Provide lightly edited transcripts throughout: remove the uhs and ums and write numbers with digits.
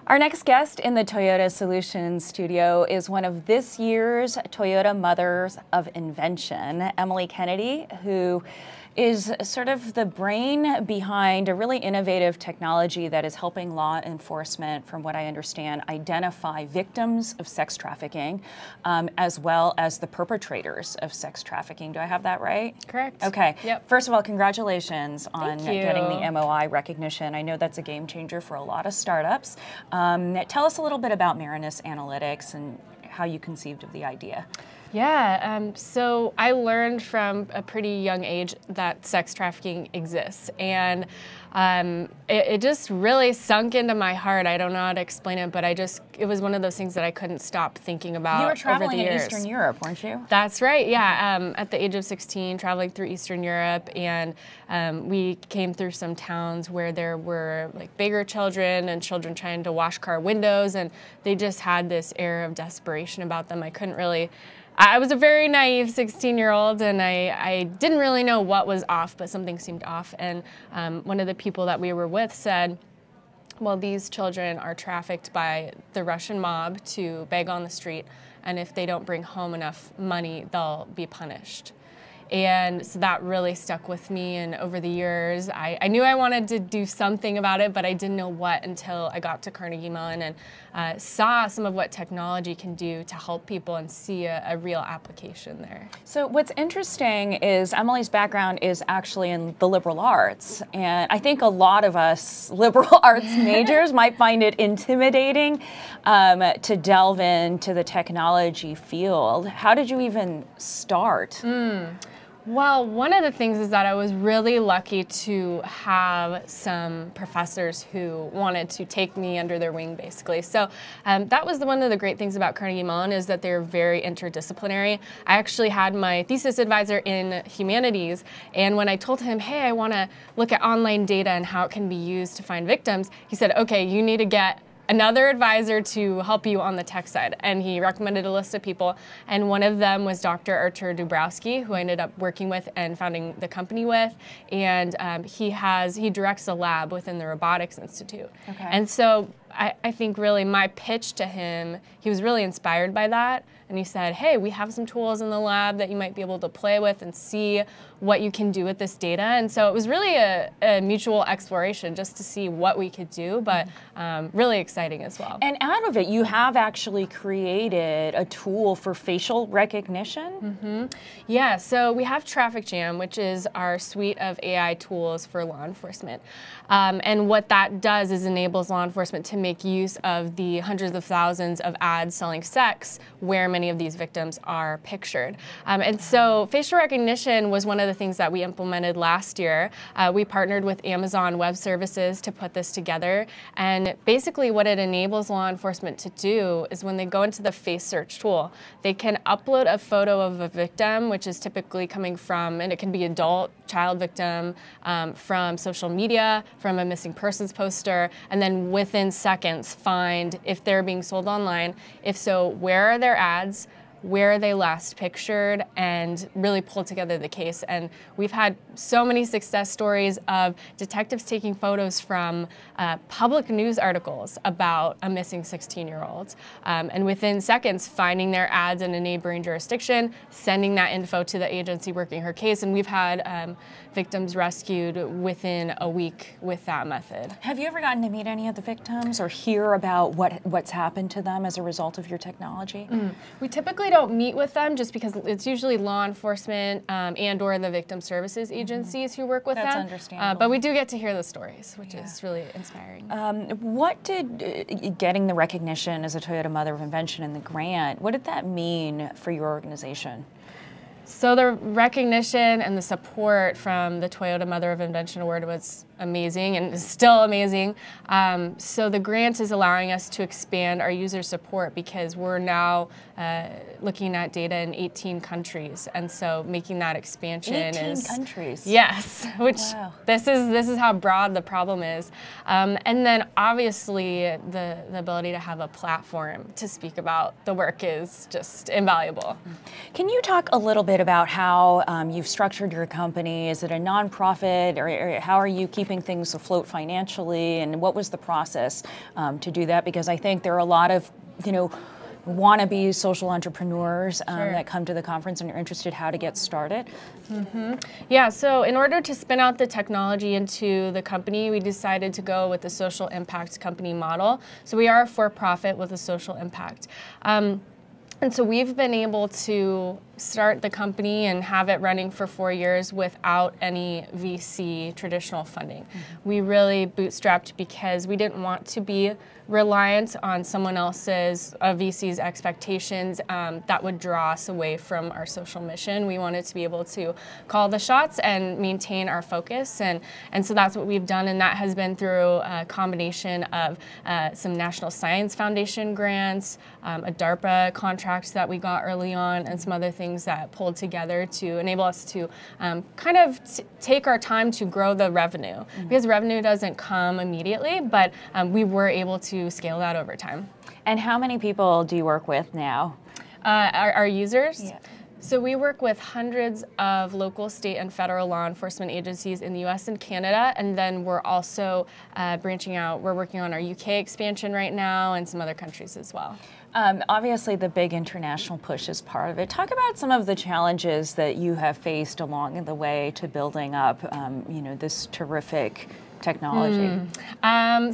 Our next guest in the Toyota Solutions studio is one of this year's Toyota Mothers of Invention, Emily Kennedy, who is sort of the brain behind a really innovative technology that is helping law enforcement, from what I understand, identify victims of sex trafficking, as well as the perpetrators of sex trafficking. Do I have that right? Correct. Okay. Yep. First of all, congratulations on Thank you. getting the MOI recognition. I know that's a game changer for a lot of startups. Tell us a little bit about Marinus Analytics and how you conceived of the idea. Yeah, so I learned from a pretty young age that sex trafficking exists, and it just really sunk into my heart. I don't know how to explain it, but it was one of those things that I couldn't stop thinking about. You were traveling over the in years. Eastern Europe, weren't you? That's right, yeah. At the age of 16, traveling through Eastern Europe, and we came through some towns where there were like bigger children and children trying to wash car windows, and they just had this air of desperation about them. I was a very naive 16-year-old, and I didn't really know what was off, but something seemed off. And one of the people that we were with said, well, these children are trafficked by the Russian mob to beg on the street, and if they don't bring home enough money, they'll be punished. And so that really stuck with me, and over the years, I knew I wanted to do something about it, but I didn't know what until I got to Carnegie Mellon and saw some of what technology can do to help people and see a real application there. So what's interesting is Emily's background is actually in the liberal arts, and I think a lot of us liberal arts majors might find it intimidating to delve into the technology field. How did you even start? Well, one of the things is that I was really lucky to have some professors who wanted to take me under their wing, basically. So that was one of the great things about Carnegie Mellon, is that they're very interdisciplinary. I actually had my thesis advisor in humanities, and when I told him, hey, I want to look at online data and how it can be used to find victims, he said, okay, you need to get another advisor to help you on the tech side. And he recommended a list of people, and one of them was Dr. Artur Dubrowski, who I ended up working with and founding the company with. And he directs a lab within the Robotics Institute. Okay. And so I think really my pitch to him, he was really inspired by that. And he said, hey, we have some tools in the lab that you might be able to play with and see what you can do with this data. And so it was really a mutual exploration just to see what we could do, but really exciting as well. And out of it, you have actually created a tool for facial recognition? Mm-hmm. Yeah, so we have Traffic Jam, which is our suite of AI tools for law enforcement. And what that does is enables law enforcement to make use of the hundreds of thousands of ads selling sex where many of these victims are pictured. And so facial recognition was one of the things that we implemented last year. We partnered with Amazon Web Services to put this together. And basically what it enables law enforcement to do is when they go into the face search tool, they can upload a photo of a victim, which is typically coming from, and it can be adult, child victim, from social media, from a missing persons poster, and then within seconds find if they're being sold online. If so, where are their ads? Where are they last pictured, and really pull together the case. And we've had so many success stories of detectives taking photos from public news articles about a missing 16-year-old, and within seconds finding their ads in a neighboring jurisdiction, sending that info to the agency working her case, and we've had victims rescued within a week with that method. Have you ever gotten to meet any of the victims or hear about what's happened to them as a result of your technology? We typically don't meet with them just because it's usually law enforcement and or the victim services agencies who work with them. That's understandable. But we do get to hear the stories, which is really inspiring. What did getting the recognition as a Toyota Mother of Invention and the grant, what did that mean for your organization? So the recognition and the support from the Toyota Mother of Invention Award was amazing and is still amazing. So the grant is allowing us to expand our user support because we're now looking at data in 18 countries, and so making that expansion 18 countries? Yes, which wow. this is how broad the problem is. And then obviously the ability to have a platform to speak about the work is just invaluable. Can you talk a little bit about how you've structured your company? Is it a nonprofit, or how are you keeping keeping things afloat financially, and what was the process to do that? Because I think there are a lot of, wannabe social entrepreneurs that come to the conference and are interested how to get started. Yeah, so in order to spin out the technology into the company, we decided to go with the social impact company model. So we are a for-profit with a social impact. And so we've been able to start the company and have it running for 4 years without any VC traditional funding. We really bootstrapped because we didn't want to be reliant on someone else's, VC's expectations that would draw us away from our social mission. We wanted to be able to call the shots and maintain our focus. And so that's what we've done, and that has been through a combination of some National Science Foundation grants, a DARPA contract that we got early on, and some other things that pulled together to enable us to kind of take our time to grow the revenue. Because revenue doesn't come immediately, but we were able to scale that over time. And how many people do you work with now? Our users? Yeah. So we work with hundreds of local, state, and federal law enforcement agencies in the US and Canada, and then we're also branching out. We're working on our UK expansion right now and some other countries as well. Obviously, the big international push is part of it. Talk about some of the challenges that you have faced along the way to building up, this terrific technology.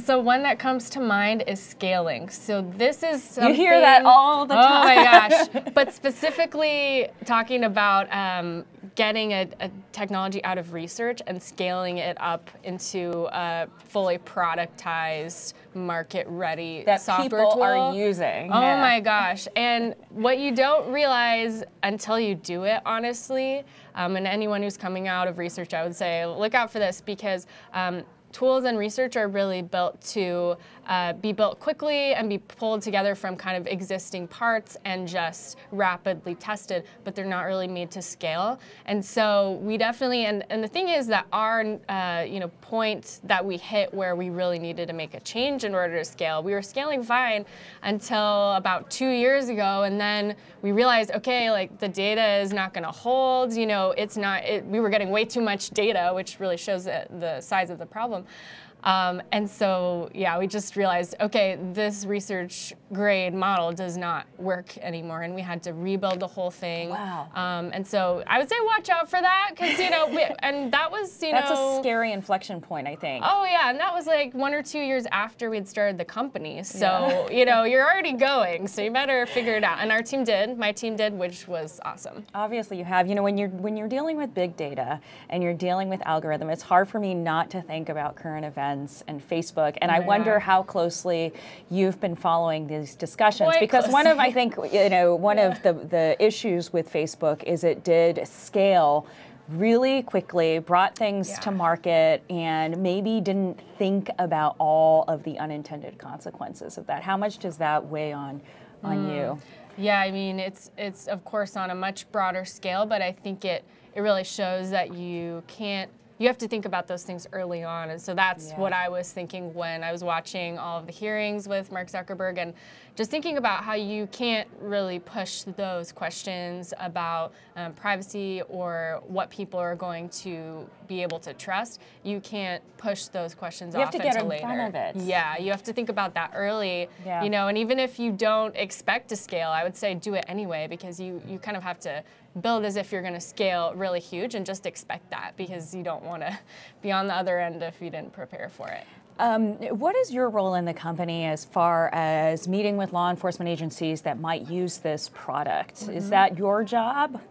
So one that comes to mind is scaling. So this is something, you hear that all the time. Oh my gosh! But specifically talking about getting a technology out of research and scaling it up into a fully productized, market-ready that software people tool. are using. Oh my gosh! And what you don't realize until you do it, honestly, and anyone who's coming out of research, I would say, look out for this, because tools and research are really built to be built quickly and be pulled together from kind of existing parts and just rapidly tested, but they're not really made to scale. And so we definitely, and the thing is that our point that we hit where we really needed to make a change in order to scale, we were scaling fine until about 2 years ago, and then we realized, okay, like the data is not going to hold, it's not, we were getting way too much data, which really shows the size of the problem. And so, yeah, we just realized, okay, this research grade model does not work anymore, and we had to rebuild the whole thing. Wow. And so I would say watch out for that, because, and that was, That's a scary inflection point, I think. Oh, yeah, and that was like 1 or 2 years after we'd started the company. So, you're already going, so you better figure it out. And our team did, my team did, which was awesome. Obviously you have. When you're dealing with big data and you're dealing with algorithm, it's hard for me not to think about current events and Facebook, and I wonder how closely you've been following these discussions. Quite because closely. one of, I think, one of the issues with Facebook is it did scale really quickly, brought things to market, and maybe didn't think about all of the unintended consequences of that. How much does that weigh on you? Yeah, I mean, it's of course on a much broader scale, but I think it really shows that you have to think about those things early on. And so that's what I was thinking when I was watching all of the hearings with Mark Zuckerberg, and just thinking about how you can't really push those questions about privacy or what people are going to be able to trust. You can't push those questions off until later. You have to get in front of it. Yeah, you have to think about that early, and even if you don't expect to scale, I would say do it anyway, because you kind of have to build as if you're going to scale really huge, and just expect that, because you don't want to be on the other end if you didn't prepare for it. What is your role in the company as far as meeting with law enforcement agencies that might use this product? Is that your job?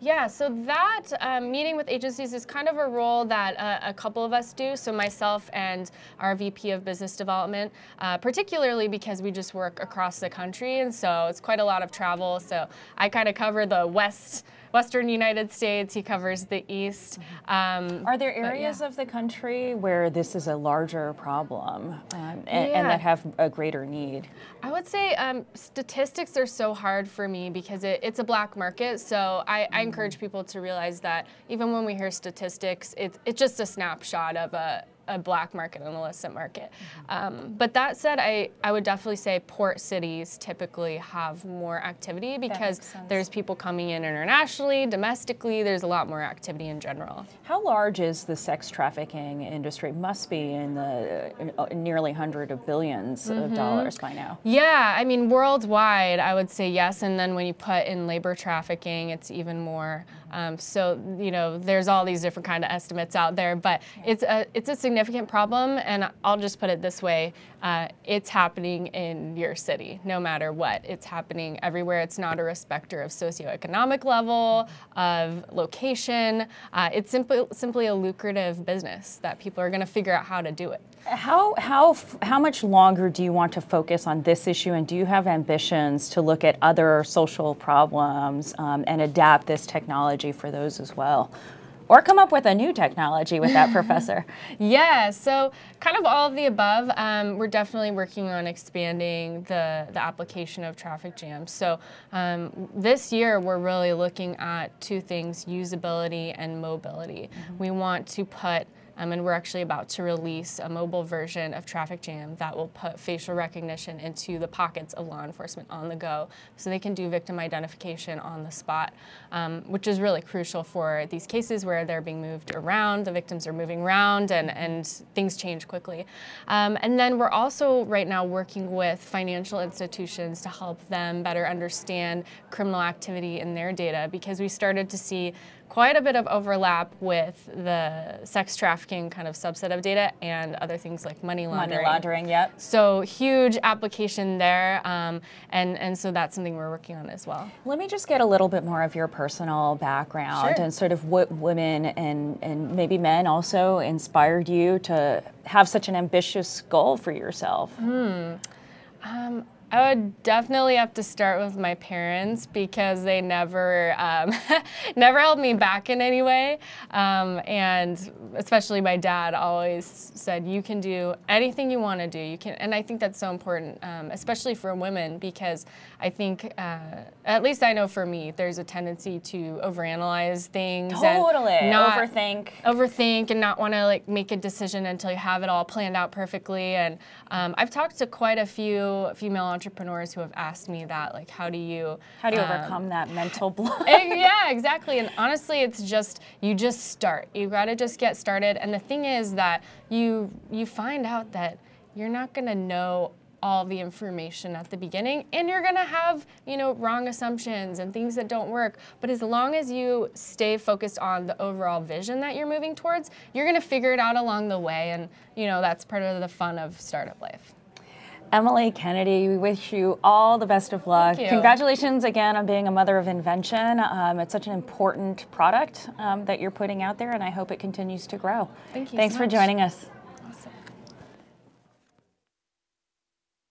Yeah, so that meeting with agencies is kind of a role that a couple of us do. So myself and our VP of Business Development, particularly because we just work across the country, and so it's quite a lot of travel. So I kind of cover the Western United States, he covers the East. Are there areas of the country where this is a larger problem and that have a greater need? I would say statistics are so hard for me because it's a black market. So I encourage people to realize that even when we hear statistics, it's just a snapshot of a black market and illicit market. But that said, I would definitely say port cities typically have more activity because there's people coming in internationally, domestically, there's a lot more activity in general. How large is the sex trafficking industry? It must be in the nearly hundreds of billions of dollars by now. Yeah, I mean, worldwide, I would say yes, and then when you put in labor trafficking, it's even more. So, you know, there's all these different kind of estimates out there, but it's a significant problem, and I'll just put it this way, it's happening in your city, no matter what. It's happening everywhere. It's not a respecter of socioeconomic level, of location. It's simply a lucrative business that people are going to figure out how to do it. How much longer do you want to focus on this issue, and do you have ambitions to look at other social problems and adapt this technology for those as well? Or come up with a new technology with that, Professor? Yeah, so kind of all of the above. We're definitely working on expanding the application of traffic jams. So this year we're really looking at two things, usability and mobility. We want to put and we're actually about to release a mobile version of Traffic Jam that will put facial recognition into the pockets of law enforcement on the go, so they can do victim identification on the spot, which is really crucial for these cases where they're being moved around, the victims are moving around, and things change quickly. And then we're also right now working with financial institutions to help them better understand criminal activity in their data, because we started to see quite a bit of overlap with the sex trafficking kind of subset of data and other things like money laundering. Money laundering, yep. So huge application there, and so that's something we're working on as well. Let me just get a little bit more of your personal background and sort of what women and maybe men also inspired you to have such an ambitious goal for yourself. I would definitely have to start with my parents, because they never never held me back in any way, and especially my dad always said, you can do anything you want to do. You can, and I think that's so important, especially for women, because I think, at least I know for me, there's a tendency to overanalyze things. Totally. And not overthink and not want to like make a decision until you have it all planned out perfectly. And I've talked to quite a few female entrepreneurs who have asked me that, like, how do you overcome that mental block? Yeah, exactly. And honestly, it's just, you just start. You got to just get started. And the thing is that you find out that you're not going to know all the information at the beginning, and you're going to have, you know, wrong assumptions and things that don't work. But as long as you stay focused on the overall vision that you're moving towards, you're going to figure it out along the way. And, you know, that's part of the fun of startup life. Emily Kennedy, we wish you all the best of luck. Thank you. Congratulations again on being a mother of Invention. It's such an important product that you're putting out there, and I hope it continues to grow. Thank you. Thanks for joining us.